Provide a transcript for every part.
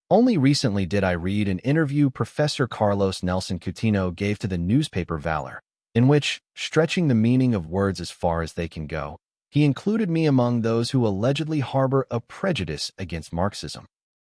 Only recently did I read an interview Professor Carlos Nelson Coutinho gave to the newspaper Valor, in which, stretching the meaning of words as far as they can go, he included me among those who allegedly harbor a prejudice against Marxism.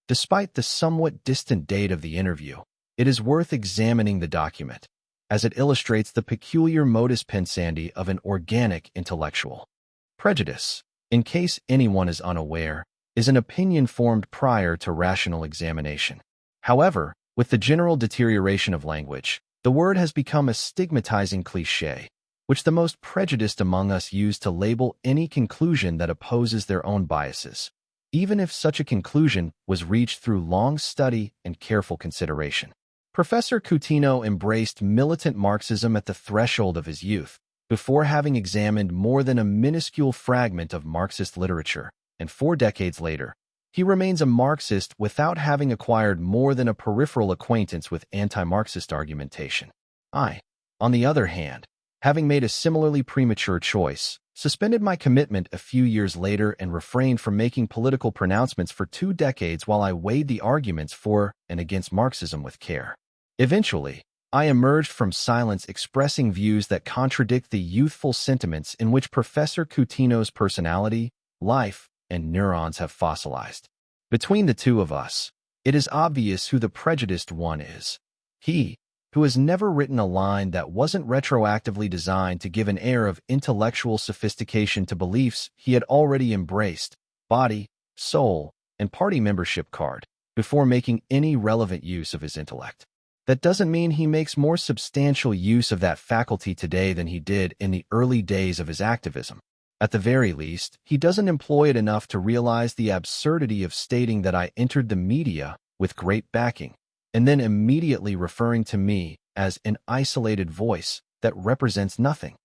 Despite the somewhat distant date of the interview, it is worth examining the document, as it illustrates the peculiar modus pensandi of an organic intellectual. Prejudice, in case anyone is unaware, is an opinion formed prior to rational examination. However, with the general deterioration of language, the word has become a stigmatizing cliché, which the most prejudiced among us use to label any conclusion that opposes their own biases, even if such a conclusion was reached through long study and careful consideration. Professor Coutinho embraced militant Marxism at the threshold of his youth, before having examined more than a minuscule fragment of Marxist literature, and 4 decades later, he remains a Marxist without having acquired more than a peripheral acquaintance with anti-Marxist argumentation. I, on the other hand, having made a similarly premature choice, suspended my commitment a few years later and refrained from making political pronouncements for 2 decades while I weighed the arguments for and against Marxism with care. Eventually, I emerged from silence expressing views that contradict the youthful sentiments in which Professor Coutinho's personality, life, and neurons have fossilized. Between the two of us, it is obvious who the prejudiced one is. He, who has never written a line that wasn't retroactively designed to give an air of intellectual sophistication to beliefs he had already embraced, body, soul, and party membership card, before making any relevant use of his intellect. That doesn't mean he makes more substantial use of that faculty today than he did in the early days of his activism. At the very least, he doesn't employ it enough to realize the absurdity of stating that I entered the media with great backing, and then immediately referring to me as an isolated voice that represents nothing.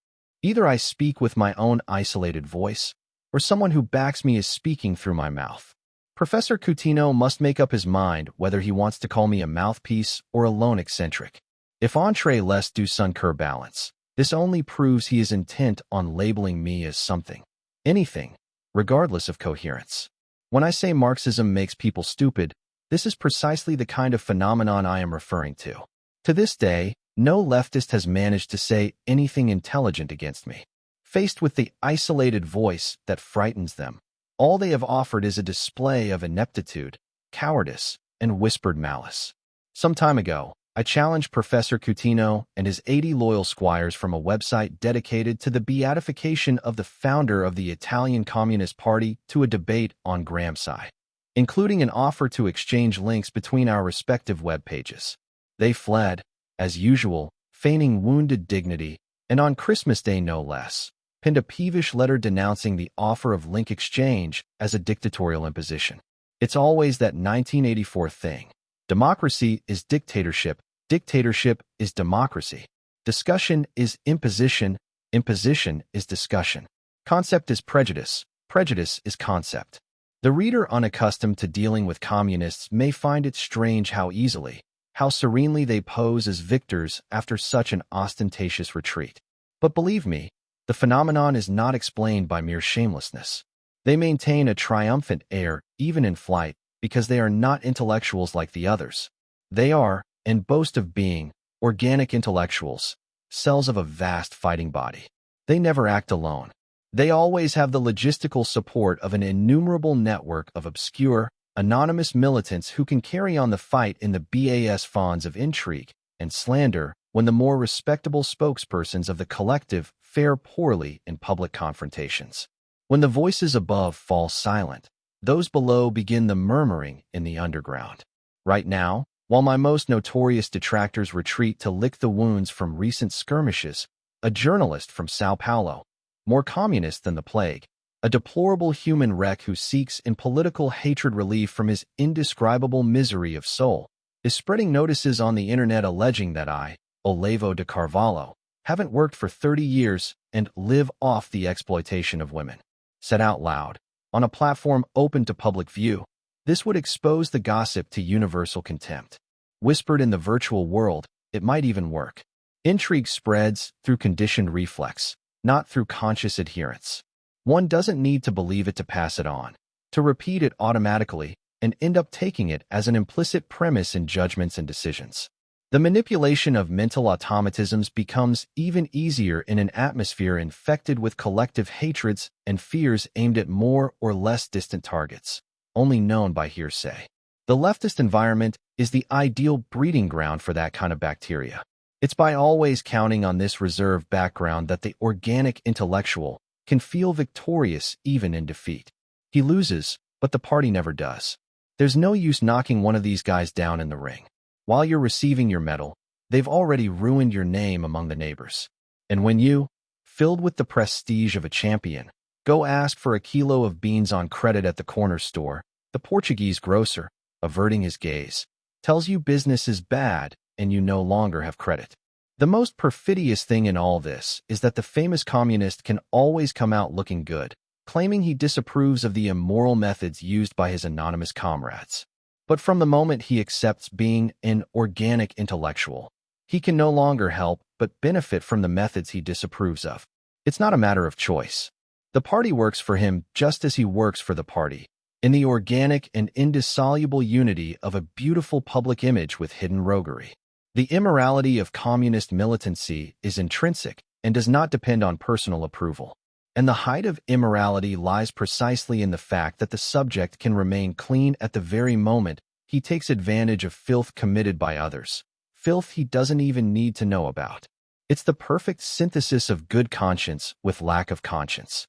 Either I speak with my own isolated voice, or someone who backs me is speaking through my mouth. Professor Coutinho must make up his mind whether he wants to call me a mouthpiece or a lone eccentric. If entre les deux sun cœur balance, this only proves he is intent on labeling me as something, anything, regardless of coherence. When I say Marxism makes people stupid, this is precisely the kind of phenomenon I am referring to. To this day, no leftist has managed to say anything intelligent against me. Faced with the isolated voice that frightens them, all they have offered is a display of ineptitude, cowardice, and whispered malice. Some time ago, I challenged Professor Coutinho and his 80 loyal squires from a website dedicated to the beatification of the founder of the Italian Communist Party to a debate on Gramsci, including an offer to exchange links between our respective web pages. They fled, as usual, feigning wounded dignity, and on Christmas Day no less, penned a peevish letter denouncing the offer of link exchange as a dictatorial imposition. It's always that 1984 thing. Democracy is dictatorship. Dictatorship is democracy. Discussion is imposition. Imposition is discussion. Concept is prejudice. Prejudice is concept. The reader unaccustomed to dealing with communists may find it strange how easily, how serenely they pose as victors after such an ostentatious retreat. But believe me, the phenomenon is not explained by mere shamelessness. They maintain a triumphant air, even in flight, because they are not intellectuals like the others. They are, and boast of being, organic intellectuals, cells of a vast fighting body. They never act alone. They always have the logistical support of an innumerable network of obscure, anonymous militants who can carry on the fight in the BAS fonds of intrigue and slander when the more respectable spokespersons of the collective fare poorly in public confrontations. When the voices above fall silent, those below begin the murmuring in the underground. Right now, while my most notorious detractors retreat to lick the wounds from recent skirmishes, a journalist from Sao Paulo, more communist than the plague, a deplorable human wreck who seeks in political hatred relief from his indescribable misery of soul, is spreading notices on the internet alleging that I, Olavo de Carvalho, haven't worked for 30 years and live off the exploitation of women. Said out loud, on a platform open to public view, this would expose the gossip to universal contempt. Whispered in the virtual world, it might even work. Intrigue spreads through conditioned reflex, not through conscious adherence. One doesn't need to believe it to pass it on, to repeat it automatically, and end up taking it as an implicit premise in judgments and decisions. The manipulation of mental automatisms becomes even easier in an atmosphere infected with collective hatreds and fears aimed at more or less distant targets, only known by hearsay. The leftist environment is the ideal breeding ground for that kind of bacteria. It's by always counting on this reserve background that the organic intellectual can feel victorious even in defeat. He loses, but the party never does. There's no use knocking one of these guys down in the ring. While you're receiving your medal, they've already ruined your name among the neighbors. And when you, filled with the prestige of a champion, go ask for a kilo of beans on credit at the corner store, the Portuguese grocer, averting his gaze, tells you business is bad and you no longer have credit. The most perfidious thing in all this is that the famous communist can always come out looking good, claiming he disapproves of the immoral methods used by his anonymous comrades. But from the moment he accepts being an organic intellectual, he can no longer help but benefit from the methods he disapproves of. It's not a matter of choice. The party works for him just as he works for the party, in the organic and indissoluble unity of a beautiful public image with hidden roguery. The immorality of communist militancy is intrinsic and does not depend on personal approval. And the height of immorality lies precisely in the fact that the subject can remain clean at the very moment he takes advantage of filth committed by others, filth he doesn't even need to know about. It's the perfect synthesis of good conscience with lack of conscience.